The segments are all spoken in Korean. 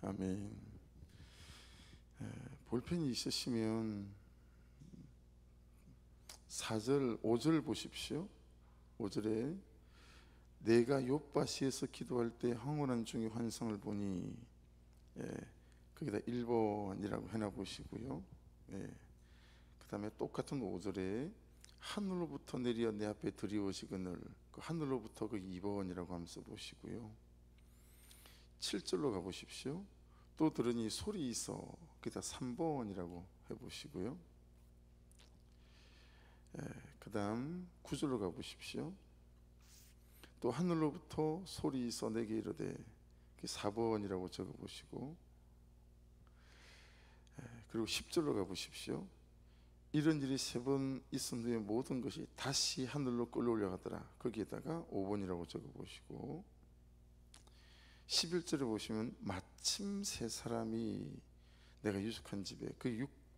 아멘. 볼펜이 있으시면 4절, 5절 보십시오. 5절에 내가 욥바시에서 기도할 때 황홀한 중의 환상을 보니, 거기다 1번이라고 해놔 보시고요. 그 다음에 똑같은 5절에 하늘로부터 내려 내 앞에 들이오시거늘, 그 하늘로부터 그 2번이라고 하면서 보시고요. 7절로 가보십시오. 또 들으니 소리 있어, 거기다 3번이라고 해보시고요. 그 다음 9절로 가보십시오. 또 하늘로부터 소리 있어 내게 이르되, 4번이라고 적어보시고, 그리고 10절로 가보십시오. 이런 일이 3번 있은 후에 모든 것이 다시 하늘로 끌어올라가더라, 거기에다가 5번이라고 적어보시고, 11절에 보시면 마침 세 사람이 내가 유숙한 집에, 그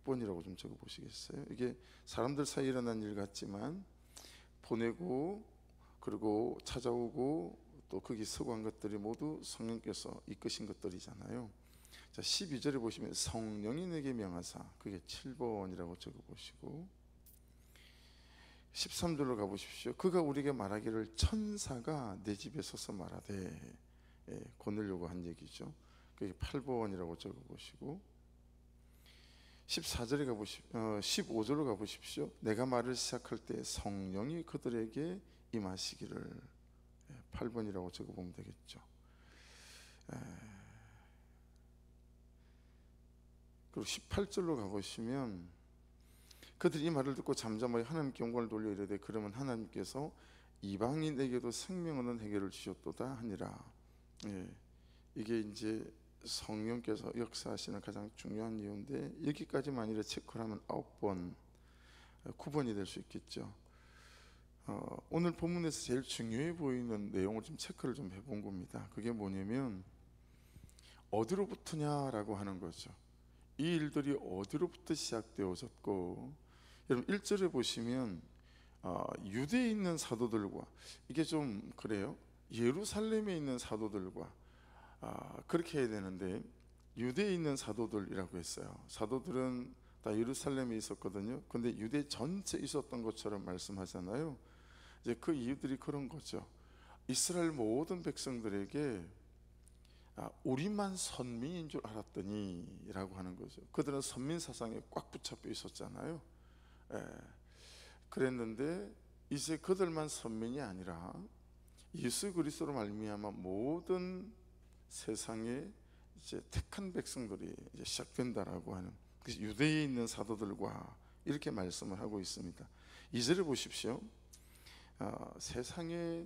6번이라고 좀 적어보시겠어요? 이게 사람들 사이에 일어난 일 같지만 보내고 그리고 찾아오고 또 거기 서고한 것들이 모두 성령께서 이끄신 것들이잖아요. 자, 12절에 보시면 성령이 내게 명하사, 그게 7번이라고 적어보시고, 13절로 가보십시오. 그가 우리에게 말하기를 천사가 내 집에 서서 말하되, 권으려고 한 얘기죠. 그게 8번이라고 적어보시고, 14절에 가보십시오. 15절로 가보십시오. 내가 말을 시작할 때 성령이 그들에게 임하시기를, 8번이라고 적어보면 되겠죠. 그리고 18절로 가보시면 그들이 이 말을 듣고 잠잠하여 하나님께 영광을 돌려 이르되, 그러면 하나님께서 이방인에게도 생명 얻는 해결을 주셨도다 하니라. 이게 이제 성령께서 역사하시는 가장 중요한 이유인데, 여기까지 만일에 체크를 하면 9번, 9번이 될 수 있겠죠. 오늘 본문에서 제일 중요해 보이는 내용을 좀 체크를 좀 해본 겁니다. 그게 뭐냐면 어디로부터냐라고 하는 거죠. 이 일들이 어디로부터 시작되어졌고, 여러분 1절에 보시면 유대에 있는 사도들과, 이게 좀 그래요. 예루살렘에 있는 사도들과, 그렇게 해야 되는데 유대에 있는 사도들이라고 했어요. 사도들은 다 예루살렘에 있었거든요. 근데 유대 전체에 있었던 것처럼 말씀하잖아요. 이제 그 이유들이 그런 거죠. 이스라엘 모든 백성들에게 우리만 선민인 줄 알았더니 라고 하는 거죠. 그들은 선민 사상에 꽉 붙잡혀 있었잖아요. 그랬는데 이제 그들만 선민이 아니라 예수 그리스도로 말미암아 모든 세상에 이제 택한 백성들이 이제 시작된다라고 하는, 그래서 유대에 있는 사도들과 이렇게 말씀을 하고 있습니다. 2절에 보십시오. 세상에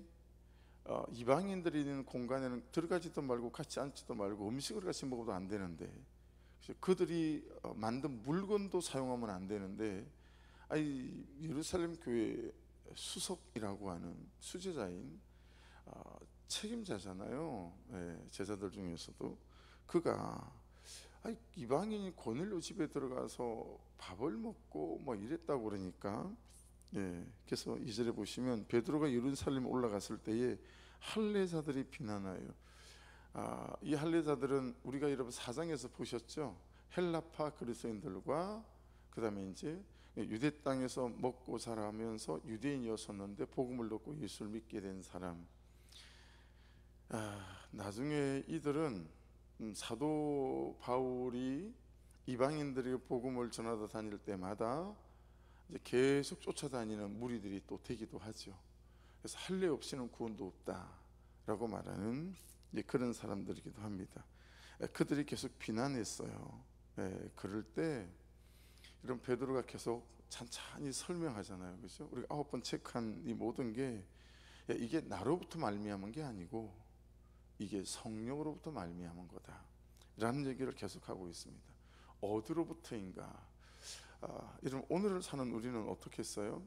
이방인들이 있는 공간에는 들어가지도 말고 같이 앉지도 말고 음식을 같이 먹어도 안 되는데, 그들이 만든 물건도 사용하면 안 되는데, 예루살렘 교회 수석이라고 하는 수제자인 책임자잖아요. 제자들 중에서도 그가 이방인이 고넬료 집에 들어가서 밥을 먹고 뭐 이랬다고 그러니까, 그래서 2절에 보시면 베드로가 예루살렘에 올라갔을 때에 할례자들이 비난하여, 이 할례자들은 우리가 여러분 4장에서 보셨죠. 헬라파 그리스도인들과 그 다음에 이제 유대 땅에서 먹고 자라면서 유대인이었었는데 복음을 듣고 예수를 믿게 된 사람. 나중에 이들은 사도 바울이 이방인들에게 복음을 전하다 다닐 때마다 이제 계속 쫓아다니는 무리들이 또 되기도 하죠. 그래서 할례 없이는 구원도 없다라고 말하는 그런 사람들이기도 합니다. 그들이 계속 비난했어요. 그럴 때 이런 베드로가 계속 찬찬히 설명하잖아요, 그렇죠? 우리가 9번 체크한 이 모든 게, 이게 나로부터 말미암은 게 아니고 이게 성령으로부터 말미암은 거다 라는 얘기를 계속하고 있습니다. 어디로부터인가? 여러분 오늘을 사는 우리는 어떻게 했어요?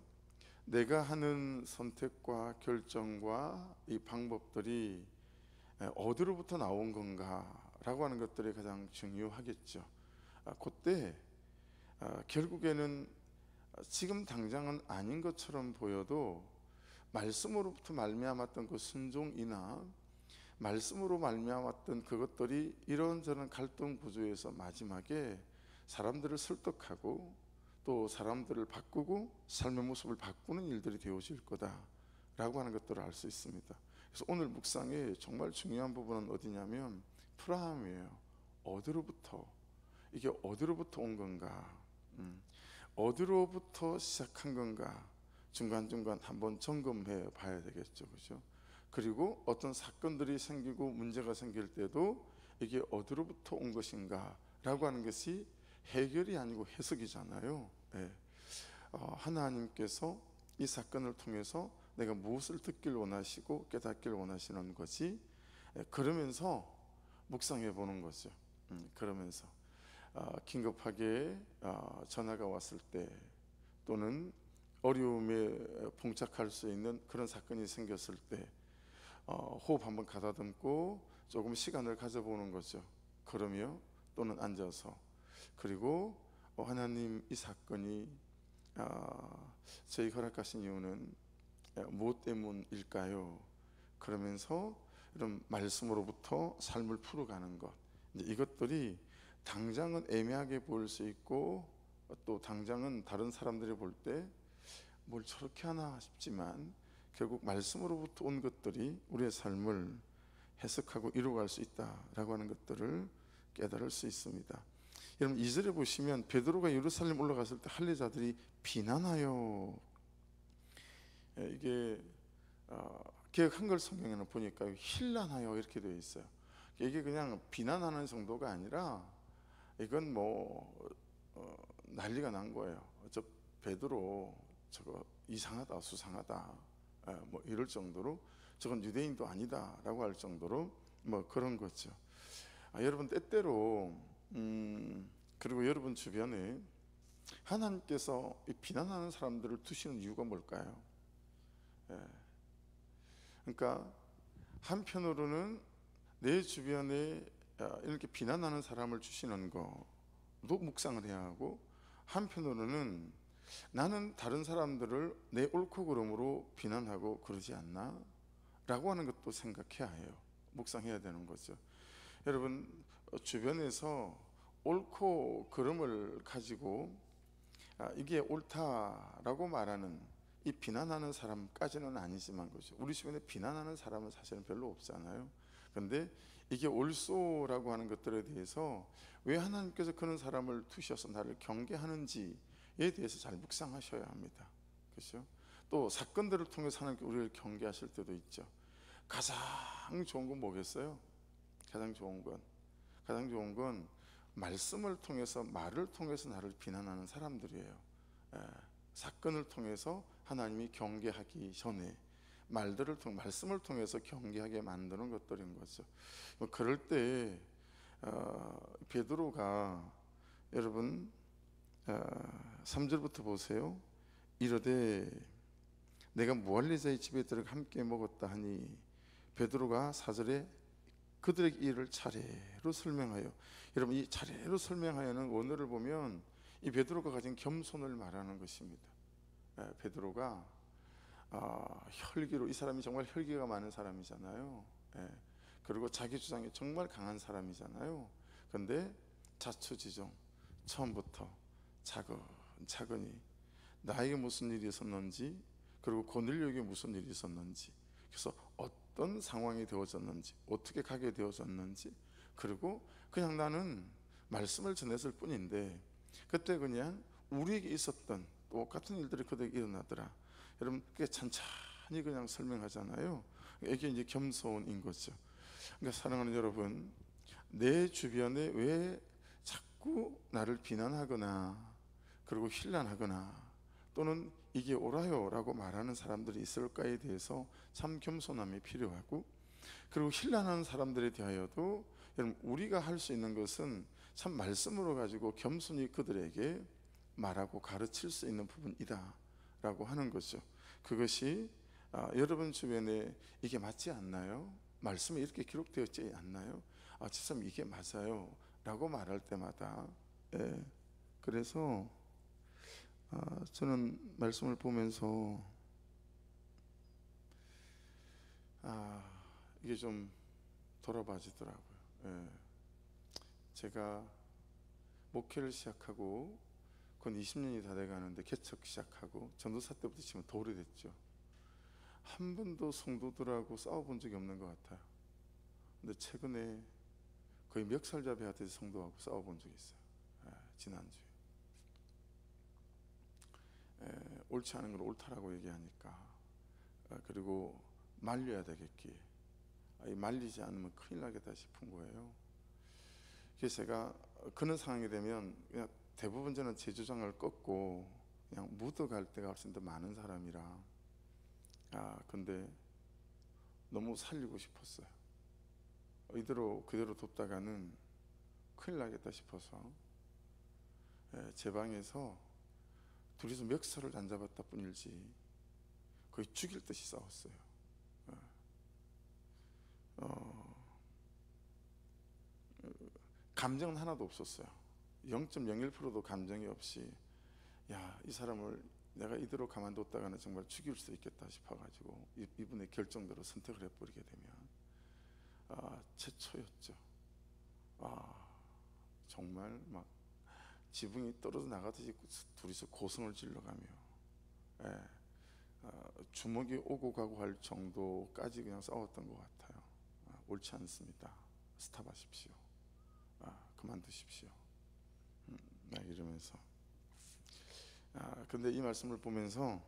내가 하는 선택과 결정과 이 방법들이 어디로부터 나온 건가 라고 하는 것들이 가장 중요하겠죠. 그때 결국에는 지금 당장은 아닌 것처럼 보여도 말씀으로부터 말미암았던 그 순종이나 말씀으로 말미암았던 그것들이 이런저런 갈등 구조에서 마지막에 사람들을 설득하고 또 사람들을 바꾸고 삶의 모습을 바꾸는 일들이 되어질 거다라고 하는 것들을 알 수 있습니다. 그래서 오늘 묵상의 정말 중요한 부분은 어디냐면 프라함이에요. 어디로부터, 이게 어디로부터 온 건가, 어디로부터 시작한 건가, 중간중간 한번 점검해 봐야 되겠죠, 그죠? 그리고 어떤 사건들이 생기고 문제가 생길 때도 이게 어디로부터 온 것인가 라고 하는 것이 해결이 아니고 해석이잖아요. 예. 하나님께서 이 사건을 통해서 내가 무엇을 듣길 원하시고 깨닫길 원하시는 것이, 그러면서 묵상해 보는 거죠. 그러면서 긴급하게 전화가 왔을 때 또는 어려움에 봉착할 수 있는 그런 사건이 생겼을 때 호흡 한번 가다듬고 조금 시간을 가져보는 거죠. 그러며 또는 앉아서, 그리고 하나님, 이 사건이 저희 허락하신 이유는 무엇 때문일까요? 그러면서 이런 말씀으로부터 삶을 풀어가는 것, 이것들이 당장은 애매하게 보일 수 있고 또 당장은 다른 사람들이 볼 때 뭘 저렇게 하나 싶지만 결국 말씀으로부터 온 것들이 우리의 삶을 해석하고 이루어갈 수 있다라고 하는 것들을 깨달을 수 있습니다. 여러분 2절에 보시면 베드로가 예루살렘 올라갔을 때 할례자들이 비난하여, 이게 개역 한글 성경에는 보니까 힐난하여 이렇게 되어 있어요. 이게 그냥 비난하는 정도가 아니라 이건 난리가 난 거예요. 저 베드로 저거 이상하다, 수상하다, 이럴 정도로, 저건 유대인도 아니다라고 할 정도로 그런 거죠. 여러분 때때로 그리고 여러분 주변에 하나님께서 이 비난하는 사람들을 두시는 이유가 뭘까요? 그러니까 한편으로는 내 주변에 이렇게 비난하는 사람을 주시는 것도 묵상을 해야 하고, 한편으로는 나는 다른 사람들을 내 옳고 그름으로 비난하고 그러지 않나? 라고 하는 것도 생각해야 해요. 묵상해야 되는 거죠. 여러분 주변에서 옳고 그름을 가지고 이게 옳다라고 말하는, 이 비난하는 사람까지는 아니지만 그죠, 우리 주변에 비난하는 사람은 사실은 별로 없잖아요. 그런데 이게 옳소라고 하는 것들에 대해서 왜 하나님께서 그런 사람을 두셔서 나를 경계하는지에 대해서 잘 묵상하셔야 합니다. 그렇죠? 또 사건들을 통해서 하나님께 우리를 경계하실 때도 있죠. 가장 좋은 건 뭐겠어요? 가장 좋은 건 말씀을 통해서, 말을 통해서 나를 비난하는 사람들이에요. 사건을 통해서 하나님이 경계하기 전에 말씀을 통해서 경계하게 만드는 것들인 거죠. 그럴 때 베드로가, 여러분 3절부터 보세요. 이르되 내가 무할례자의 집에 들어가 함께 먹었다 하니, 베드로가 4절에 그들에게 이를 차례로 설명하여, 여러분 이 차례로 설명하여는 원어를 보면 이 베드로가 가진 겸손을 말하는 것입니다. 베드로가 혈기로, 이 사람이 정말 혈기가 많은 사람이잖아요. 그리고 자기 주장이 정말 강한 사람이잖아요. 그런데 자초지종, 처음부터 차근차근히 나에게 무슨 일이 있었는지, 그리고 고넬료에게 무슨 일이 있었는지, 그래서 어떤 상황이 되어졌는지, 어떻게 가게 되어졌는지, 그리고 그냥 나는 말씀을 전했을 뿐인데 그때 그냥 우리에게 있었던 똑같은 일들이 그들에게 일어나더라. 여러분 그게 천천히 그냥 설명하잖아요. 이게 이제 겸손인 거죠. 그러니까 사랑하는 여러분, 내 주변에 왜 자꾸 나를 비난하거나 그리고 힐난하거나 또는 이게 옳아요 라고 말하는 사람들이 있을까에 대해서 참 겸손함이 필요하고, 그리고 힐난하는 사람들에 대하여도 여러분 우리가 할 수 있는 것은 참 말씀으로 가지고 겸손히 그들에게 말하고 가르칠 수 있는 부분이다 라고 하는 거죠. 그것이 여러분 주변에 이게 맞지 않나요? 말씀에 이렇게 기록되어 있지 않나요? 지금 이게 맞아요 라고 말할 때마다, 그래서 저는 말씀을 보면서 이게 좀 돌아봐지더라고요. 예. 제가 목회를 시작하고 건 20년이 다 돼가는데 개척 시작하고 전도사 때부터 치면 더 오래됐죠. 한 번도 성도들하고 싸워본 적이 없는 것 같아요. 근데 최근에 거의 멱살잡이 하듯이 성도하고 싸워본 적이 있어요. 지난주에. 옳지 않은 걸 옳다라고 얘기하니까 그리고 말려야 되겠기에 말리지 않으면 큰일 나겠다 싶은 거예요. 그래서 제가 그런 상황이 되면 그냥 대부분 저는 제 주장을 꺾고 그냥 묻어갈 때가 훨씬 더 많은 사람이라 근데 너무 살리고 싶었어요. 이대로 그대로 뒀다가는 큰일 나겠다 싶어서 제 방에서 둘이서 멱살을 안 잡았다 뿐이지 거의 죽일 듯이 싸웠어요. 감정은 하나도 없었어요. 0.01%도 감정이 없이 이 사람을 내가 이대로 가만뒀다가는 정말 죽일 수 있겠다 싶어가지고 이분의 결정대로 선택을 해버리게 되면 최초였죠. 정말 막 지붕이 떨어져 나가듯이 둘이서 고성을 질러가며 주먹이 오고 가고 할 정도까지 그냥 싸웠던 것 같아요. 옳지 않습니다. 스탑하십시오. 그만두십시오. 이러면서 근데 이 말씀을 보면서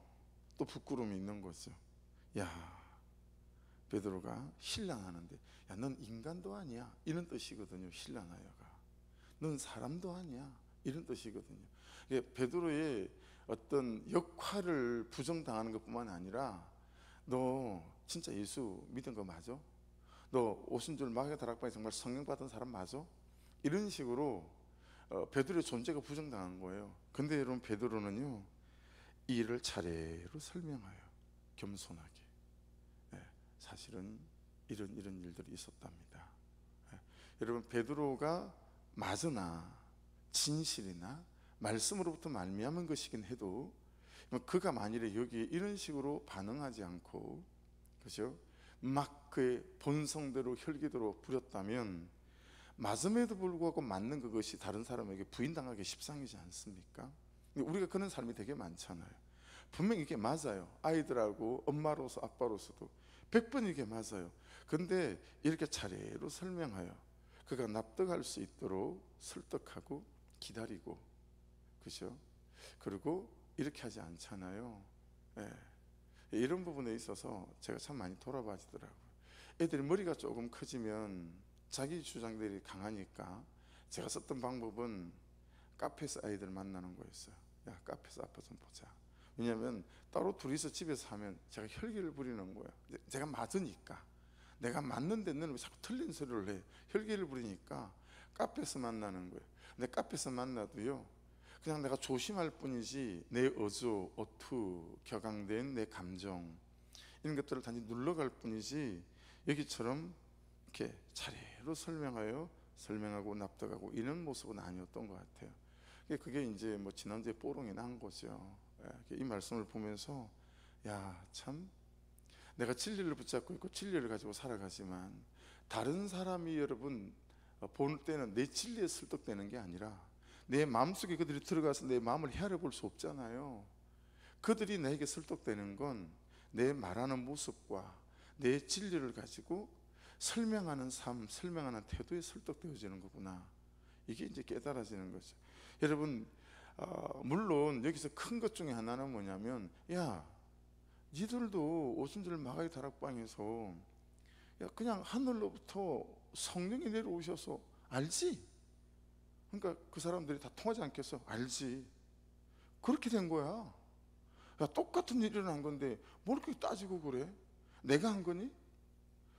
또 부끄러움이 있는 거죠. 베드로가 신랑하는데 넌 인간도 아니야 이런 뜻이거든요. 신랑하여가 넌 사람도 아니야 이런 뜻이거든요. 베드로의 어떤 역할을 부정당하는 것뿐만 아니라 너 진짜 예수 믿은 거 맞아? 너 오순절 마귀의 다락방에 정말 성령 받은 사람 맞아? 이런 식으로 베드로의 존재가 부정당한 거예요. 근데 여러분 베드로는요 이 일을 차례로 설명해요. 겸손하게 사실은 이런 일들이 있었답니다. 여러분 베드로가 맞으나 진실이나 말씀으로부터 말미암은 것이긴 해도 그가 만일에 여기에 이런 식으로 반응하지 않고 그죠? 막 그의 본성대로 혈기대로 부렸다면 맞음에도 불구하고 맞는 그것이 다른 사람에게 부인당하기 십상이지 않습니까? 우리가 그런 삶이 되게 많잖아요. 분명히 이게 맞아요. 아이들하고 엄마로서 아빠로서도 100번 이게 맞아요. 근데 이렇게 차례로 설명하여 그가 납득할 수 있도록 설득하고 기다리고 그죠? 그리고 이렇게 하지 않잖아요. 이런 부분에 있어서 제가 참 많이 돌아봐지더라고요. 애들이 머리가 조금 커지면 자기 주장들이 강하니까 제가 썼던 방법은 카페에서 아이들 만나는 거였어요. 카페에서 아빠 좀 보자. 왜냐하면 따로 둘이서 집에서 하면 제가 혈기를 부리는 거예요. 제가 맞으니까 내가 맞는데 너는 왜 자꾸 틀린 소리를 해. 혈기를 부리니까 카페에서 만나는 거예요. 근데 카페에서 만나도요 그냥 내가 조심할 뿐이지 내 어조, 어투, 격앙된 내 감정 이런 것들을 단지 눌러갈 뿐이지 여기처럼 이렇게 차례로 설명하고 납득하고 이런 모습은 아니었던 것 같아요. 그게 이제 뭐 지난주에 뽀롱이 난 거죠. 이 말씀을 보면서 참 내가 진리를 붙잡고 있고 진리를 가지고 살아가지만 다른 사람이 여러분 볼 때는 내 진리에 설득되는 게 아니라 내 마음속에 그들이 들어가서 내 마음을 헤아려 볼 수 없잖아요. 그들이 나에게 설득되는 건 내 말하는 모습과 내 진리를 가지고 설명하는 삶, 설명하는 태도에 설득되어지는 거구나. 이게 이제 깨달아지는 거죠. 여러분 물론 여기서 큰 것 중에 하나는 뭐냐면 니들도 오순절 마가의 다락방에서 그냥 하늘로부터 성령이 내려오셔서 알지? 그러니까 그 사람들이 다 통하지 않겠어? 알지. 그렇게 된 거야. 똑같은 일이 일어난 건데 뭘 그렇게 따지고 그래? 내가 한 거니?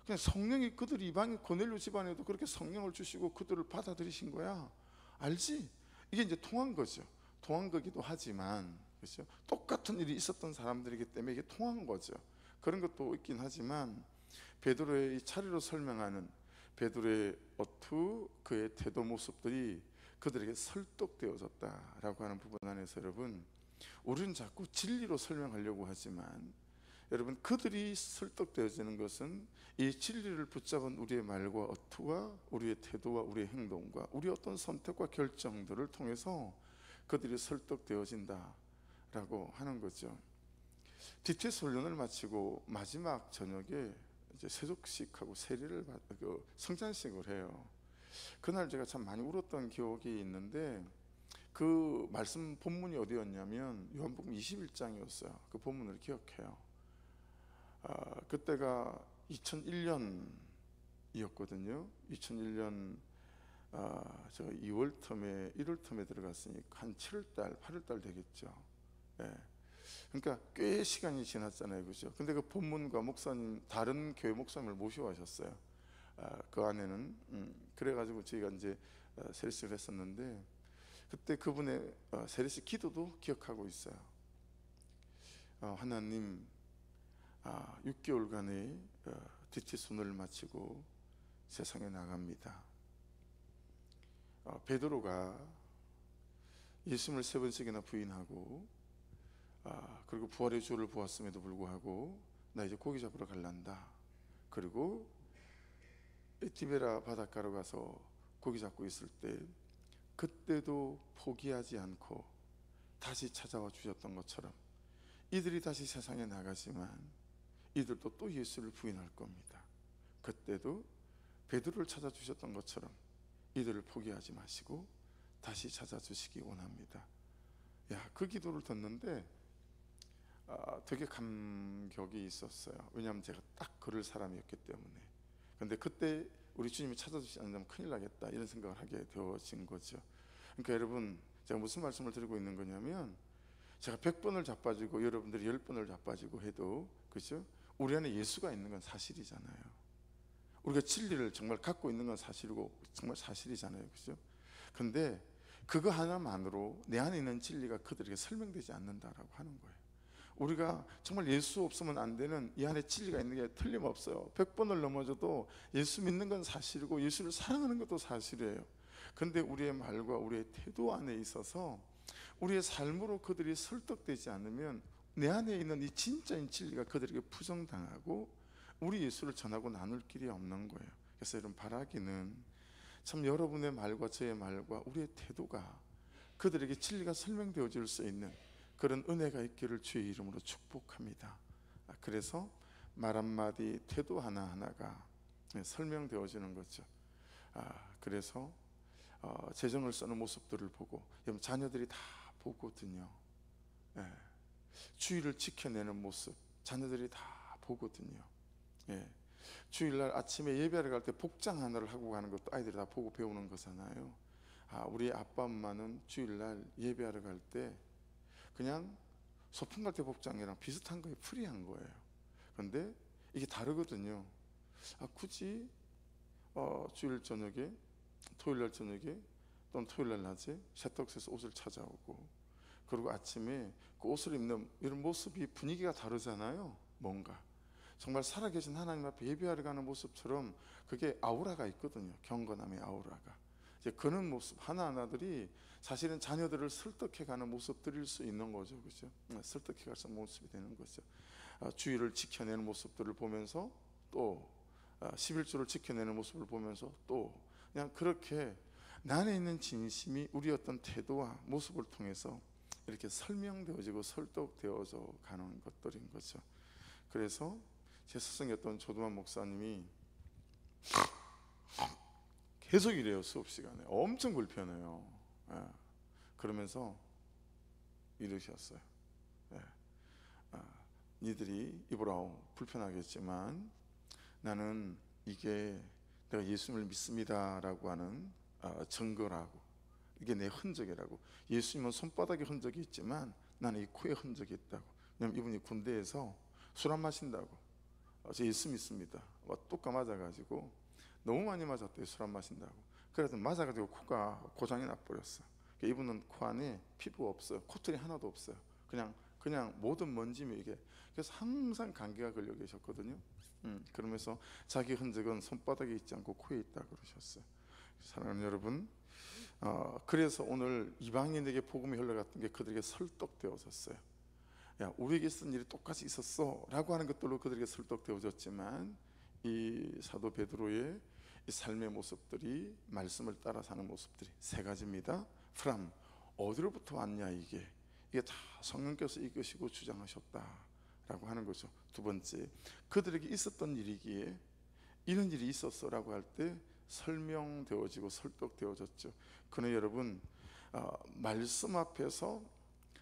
그냥 성령이 그들 이방 고넬료 집안에도 그렇게 성령을 주시고 그들을 받아들이신 거야. 알지? 이게 이제 통한 거죠. 통한 거기도 하지만 그렇죠? 똑같은 일이 있었던 사람들이기 때문에 이게 통한 거죠. 그런 것도 있긴 하지만 베드로의 이 차례로 설명하는 베드로의 어투, 그의 태도 모습들이 그들에게 설득되어졌다라고 하는 부분 안에서 여러분 우리는 자꾸 진리로 설명하려고 하지만 여러분, 그들이 설득되어지는 것은 이 진리를 붙잡은 우리의 말과 어투와 우리의 태도와 우리의 행동과 우리의 어떤 선택과 결정들을 통해서 그들이 설득되어진다라고 하는 거죠. DTS 훈련을 마치고 마지막 저녁에 이제 세족식하고 세례를 성찬식을 해요. 그날 제가 참 많이 울었던 기억이 있는데, 그 말씀 본문이 어디였냐면 요한복음 21장이었어요. 그 본문을 기억해요. 그때가 2001년이었거든요. 2001년 제가 2월 텀에 1월 텀에 들어갔으니까 한 7월달 8월달 되겠죠. 예. 그러니까 꽤 시간이 지났잖아요, 그죠? 근데 그 본문과 목사님, 다른 교회 목사님을 모셔오셨어요. 그 안에는 그래가지고 저희가 이제 세례식을 했었는데, 그때 그분의 세례식 기도도 기억하고 있어요. 하나님, 6개월간의 DTS 훈련을 마치고 세상에 나갑니다. 베드로가 예수님을 3번씩이나 부인하고 그리고 부활의 주를 보았음에도 불구하고 나 이제 고기 잡으러 갈란다. 그리고 에티베라 바닷가로 가서 고기 잡고 있을 때 그때도 포기하지 않고 다시 찾아와 주셨던 것처럼 이들이 다시 세상에 나가지만 이들도 또 예수를 부인할 겁니다. 그때도 베드로를 찾아주셨던 것처럼 이들을 포기하지 마시고 다시 찾아주시기 원합니다. 그 기도를 듣는데 되게 감격이 있었어요. 왜냐하면 제가 딱 그럴 사람이었기 때문에. 근데 그때 우리 주님이 찾아주시지 않으면 큰일 나겠다, 이런 생각을 하게 되어진 거죠. 그러니까 여러분, 제가 무슨 말씀을 드리고 있는 거냐면, 제가 100번을 자빠지고 여러분들이 10번을 자빠지고 해도, 그죠? 우리 안에 예수가 있는 건 사실이잖아요. 우리가 진리를 정말 갖고 있는 건 사실이고 정말 사실이잖아요, 그죠? 근데 그거 하나만으로 내 안에 있는 진리가 그들에게 설명되지 않는다라고 하는 거예요. 우리가 정말 예수 없으면 안 되는 이 안에 진리가 있는 게 틀림없어요. 100번을 넘어져도 예수 믿는 건 사실이고 예수를 사랑하는 것도 사실이에요. 근데 우리의 말과 우리의 태도 안에 있어서 우리의 삶으로 그들이 설득되지 않으면 내 안에 있는 이 진짜인 진리가 그들에게 부정당하고 우리 예수를 전하고 나눌 길이 없는 거예요. 그래서 여러분, 바라기는 참 여러분의 말과 저의 말과 우리의 태도가 그들에게 진리가 설명되어질 수 있는 그런 은혜가 있기를 주의 이름으로 축복합니다. 그래서 말 한마디, 태도 하나하나가 설명되어지는 거죠. 그래서 재정을 쓰는 모습들을 보고, 여러분, 자녀들이 다 보거든요. 주의를 지켜내는 모습 자녀들이 다 보거든요. 주일날 아침에 예배를 갈 때 복장 하나를 하고 가는 것도 아이들이 다 보고 배우는 거잖아요. 우리 아빠 엄마는 주일날 예배하러 갈 때 그냥 소풍 갈 때 복장이랑 비슷한 거예요. 프리한 거예요. 그런데 이게 다르거든요. 굳이 주일 저녁에, 토요일날 저녁에 또는 토요일날 낮에 세탁소에서 옷을 찾아오고, 그리고 아침에 그 옷을 입는 이런 모습이 분위기가 다르잖아요. 뭔가 정말 살아계신 하나님 앞에 예배하러 가는 모습처럼 그게 아우라가 있거든요. 경건함의 아우라가. 이제 그런 모습 하나하나들이 사실은 자녀들을 설득해가는 모습들일 수 있는 거죠, 그렇죠? 설득해가는 모습이 되는 거죠. 주의를 지켜내는 모습들을 보면서 또 11조를 지켜내는 모습을 보면서 또 그냥 그렇게 나 안에 있는 진심이 우리 어떤 태도와 모습을 통해서 이렇게 설명되어지고 설득되어져 가는 것들인 거죠. 그래서 제 스승이었던 조두만 목사님이 계속 이래요. 수업 시간에 엄청 불편해요. 그러면서 이러셨어요. 니들이 입으라오 불편하겠지만 나는 이게 내가 예수님을 믿습니다라고 하는 증거라고, 이게 내 흔적이라고. 예수님은 손바닥에 흔적이 있지만 나는 이 코에 흔적이 있다고. 왜냐면 이분이 군대에서 술 안 마신다고, 저 예수 믿습니다, 뚝까 맞아가지고 너무 많이 맞았대요. 술 안 마신다고. 그래서 맞아가지고 코가 고장이 나버렸어. 이분은 코 안에 피부가 없어요. 코털이 하나도 없어요. 그냥 모든 먼지면 이게. 그래서 항상 감기가 걸려 계셨거든요. 그러면서 자기 흔적은 손바닥에 있지 않고 코에 있다 그러셨어요. 사랑하는 여러분, 그래서 오늘 이방인에게 복음이 흘러갔던 게 그들에게 설득되어졌어요. 야, 우리에게 쓴 일이 똑같이 있었어 라고 하는 것들로 그들에게 설득되어졌지만, 이 사도 베드로의 이 삶의 모습들이, 말씀을 따라 사는 모습들이 세 가지입니다. from, 어디로부터 왔냐, 이게 다 성령께서 이끄시고 주장하셨다라고 하는 거죠. 두 번째, 그들에게 있었던 일이기에 이런 일이 있었어 라고 할 때 설명되어지고 설득되어졌죠. 그러나 여러분, 말씀 앞에서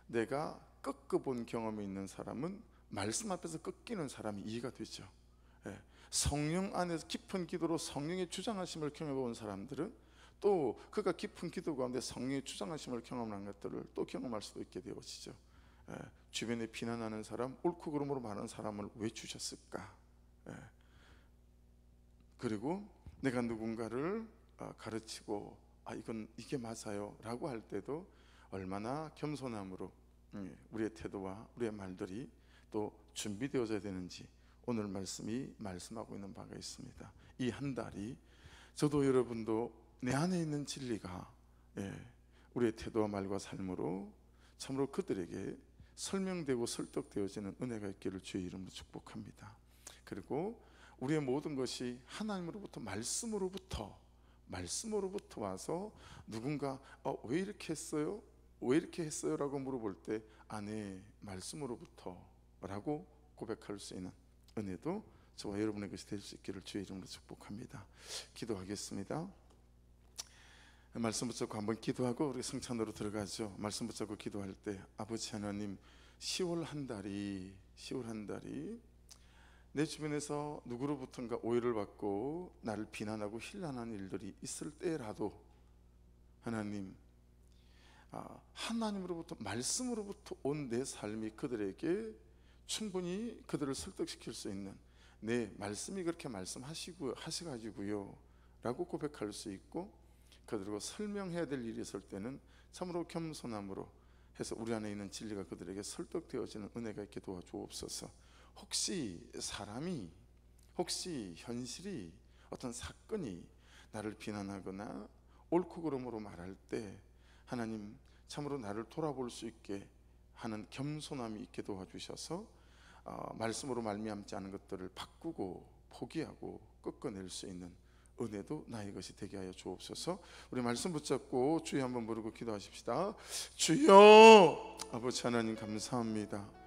내가 꺾어본 경험이 있는 사람은 말씀 앞에서 꺾이는 사람이 이해가 되죠. 예. 성령 안에서 깊은 기도로 성령의 주장하심을 경험해본 사람들은 또 그가 깊은 기도 가운데 성령의 주장하심을 경험한 것들을 또 경험할 수도 있게 되어지죠. 예. 주변에 비난하는 사람, 옳고 그름으로 많은 사람을 왜 주셨을까? 예. 그리고 내가 누군가를 가르치고 이게 맞아요 라고 할 때도 얼마나 겸손함으로 우리의 태도와 우리의 말들이 또 준비되어져야 되는지 오늘 말씀이 말씀하고 있는 바가 있습니다. 이 한 달이 저도 여러분도 내 안에 있는 진리가 우리의 태도와 말과 삶으로 참으로 그들에게 설명되고 설득되어지는 은혜가 있기를 주의 이름으로 축복합니다. 그리고 우리의 모든 것이 하나님으로부터 말씀으로부터 와서 누군가 왜 이렇게 했어요? 왜 이렇게 했어요? 라고 물어볼 때 네, 말씀으로부터 라고 고백할 수 있는 은혜도 저와 여러분의 것이 될 수 있기를 주의 이름으로 축복합니다. 기도하겠습니다. 말씀 붙잡고 한번 기도하고 우리 성찬으로 들어가죠. 말씀 붙잡고 기도할 때 아버지 하나님, 10월 한 달이 내 주변에서 누구로부턴가 오해를 받고 나를 비난하고 힐난하는 일들이 있을 때라도 하나님, 하나님으로부터 말씀으로부터 온 내 삶이 그들에게 충분히 그들을 설득시킬 수 있는 내 말씀이 그렇게 하셔가지고요 라고 고백할 수 있고, 그들과 설명해야 될 일이 있을 때는 참으로 겸손함으로 해서 우리 안에 있는 진리가 그들에게 설득되어지는 은혜가 있게 도와주옵소서. 혹시 사람이, 혹시 현실이, 어떤 사건이 나를 비난하거나 옳고 그름으로 말할 때 하나님 참으로 나를 돌아볼 수 있게 하는 겸손함이 있게 도와주셔서 말씀으로 말미암지 않은 것들을 바꾸고 포기하고 꺾어낼 수 있는 은혜도 나의 것이 되게 하여 주옵소서. 우리 말씀 붙잡고 주여 한번 부르고 기도하십시다. 주여, 아버지 하나님 감사합니다.